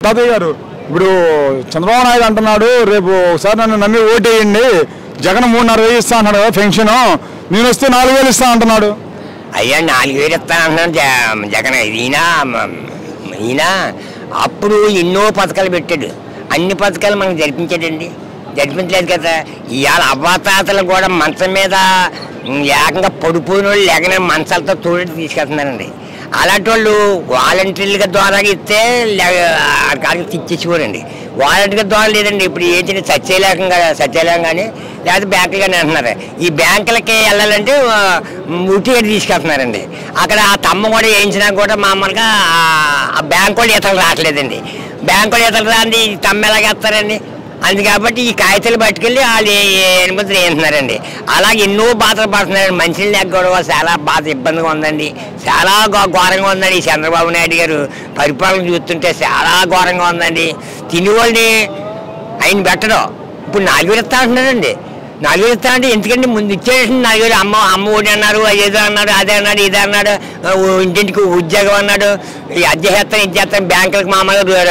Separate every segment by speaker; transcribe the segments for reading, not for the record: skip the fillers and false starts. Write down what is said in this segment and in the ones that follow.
Speaker 1: తాతయ్య గారు ఇప్పుడు చంద్రబాబు నాయుడు అంటున్నాడు రేపు ఒకసారి నన్ను నమ్మి ఓటేయండి, జగన్ 3,500 ఇస్తా అన్నాడు కదా పెన్షన్, నేను వస్తే 4,000 ఇస్తా అంటున్నాడు.
Speaker 2: అయ్యా 4,000 ఇస్తానంటున్నాడు జగన్. ఈయన అప్పుడు ఎన్నో పథకాలు పెట్టాడు, అన్ని పథకాలు మనకు జరిపించాడండి, జరిపించలేదు కదా. ఇవాళ అవ్వాతాతలు కూడా మంచం మీద ఏకంగా పడిపోయిన వాళ్ళు లేకనే మంచాలతో తోడి తీసుకెళ్తున్నారండి. అలాంటి వాళ్ళు వాలంటీర్లుగా ద్వారా ఇస్తే కాడికి తెచ్చేసుకోరండి. వాలంటీర్గా ద్వారా లేదండి. ఇప్పుడు ఏంటంటే సత్యలేఖం కానీ లేకపోతే బ్యాంకులు కానీ అంటున్నారు. ఈ బ్యాంకులకి వెళ్ళాలంటే ఉట్టిగడ్డ తీసుకెళ్తున్నారండి. అక్కడ ఆ తమ్మ కూడా వేయించినా కూడా మామూలుగా ఆ బ్యాంకు వాళ్ళు ఈతలు రావట్లేదండి. బ్యాంకు వాళ్ళు ఈతలు రాండి, తమ్మ ఎలాగేస్తారండి. అందు కాబట్టి ఈ కాగితాలు పట్టుకెళ్ళి వాళ్ళు ఎనిమిది వేస్తున్నారండి. అలాగే ఎన్నో బాధలు పడుతున్నారండి. మనుషులు లేకపోవడం చాలా బాధ ఇబ్బందిగా ఉందండి, చాలా ఘోరంగా ఉందండి. ఈ చంద్రబాబు నాయుడు గారు పరిపాలన చూస్తుంటే చాలా ఘోరంగా ఉందండి. తినేవాళ్ళని ఆయన పెట్టడం ఇప్పుడు 4,000 ఇస్తా అంటున్నారండి. 4,000 ఇస్తా అంటే ఎందుకంటే ముందు ఇచ్చేసి 4,000 అమ్మ ఒడి అన్నారు, ఏదో అన్నాడు, అదే అన్నాడు, ఇదే అన్నాడు, ఇంటింటికి ఉద్యోగం అన్నాడు, ఈ అద్దె చేస్తాను ఇది చేస్తాను, బ్యాంకులకు మామూలుగా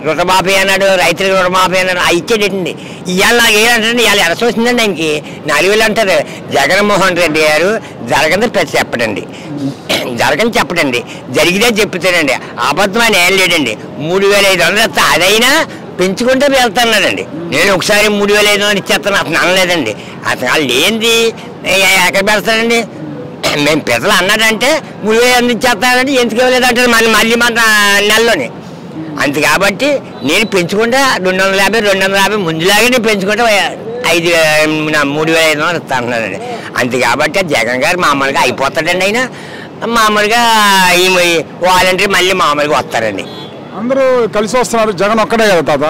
Speaker 2: రుణమాఫీ అన్నాడు, రైతులకు రుణమాఫీ అన్నాడు, అవి ఇచ్చేటండి. ఇవాళ నాకు ఏంటంటే ఇవాళ ఎరస వస్తుందండి. ఆయనకి 4,000 అంటారు. జగన్మోహన్ రెడ్డి గారు జరగదని చెప్పడండి, జరగని చెప్పడండి, జరిగితే చెప్తాడండి. అబద్ధం ఆయన ఏం లేడండి. 3,500 ఇస్తా, అదైనా పెంచుకుంటే వెళ్తున్నాడండి. నేను ఒకసారి 3,500 ఇచ్చేస్తాను అతను అనలేదండి. అతను వాళ్ళు ఏంది ఎక్కడ పెడతాడండి. మేము పెద్దలు అన్నాడంటే 3,500 ఇచ్చేస్తానంటే ఎందుకు ఇవ్వలేదంటారు మళ్ళీ మన నెలలోనే. అంతే కాబట్టి నేను పెంచుకుంటే 250 ముందులాగే నేను పెంచుకుంటే 3,500 ఇస్తా అంటున్నానండి. అంతే కాబట్టి జగన్ గారు మామూలుగా అయిపోతాడండి. ఆయన మామూలుగా ఈ వాలంటీర్ మళ్ళీ మామూలుగా వస్తారండి.
Speaker 1: అందరూ కలిసి వస్తున్నారు, జగన్ ఒక్కడే కదా తాత.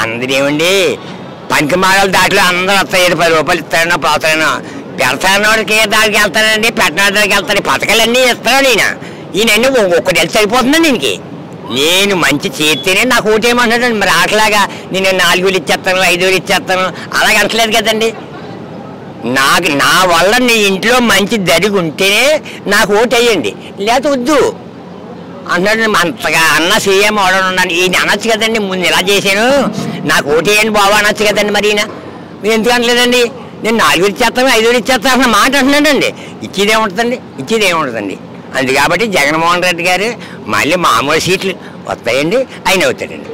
Speaker 2: అందరూ ఏమండి పనికి మాటల దాంట్లో అందరూ వస్తాయి. 10 రూపాయలు ఇస్తారన్నా పోతారన్నా. పెడతాడికి దానికి వెళ్తానండి, పెట్టిన దానికి వెళ్తాను. పథకాలన్నీ ఇస్తాడు ఈయన ఒక్కటి వెళ్తే సరిపోతుందండి. ఈయనకి నేను మంచి చేస్తేనే నాకు ఓటేయమంటాడండి. మరి అట్లాగా నేను 4,000 ఇచ్చేస్తాను, 5,000 ఇచ్చేస్తాను అలాగే అంటలేదు కదండి. నా వల్ల నీ ఇంట్లో మంచి జరిగి ఉంటేనే నాకు ఓటు వేయండి, లేకపోతే వద్దు అన్నాడు. అంతగా అన్న సీఎం అవడం ఉన్నాను. ఈయన అనొచ్చు కదండి, ముందు ఇలా చేశాను నాకు ఓటు వేయండి బాబు అనొచ్చు కదండి. మరి ఈయన మీరు ఎందుకు అనలేదండి. నేను 4,000 ఇచ్చేస్తాను, 5,000 ఇచ్చేస్తాను అన్న మాట అంటున్నాడండి. ఇచ్చేదేముంటుందండి. అందు కాబట్టి జగన్మోహన్ రెడ్డి గారు మళ్ళీ మామూలు సీట్లు వస్తాయండి, ఆయన అవుతాడండి.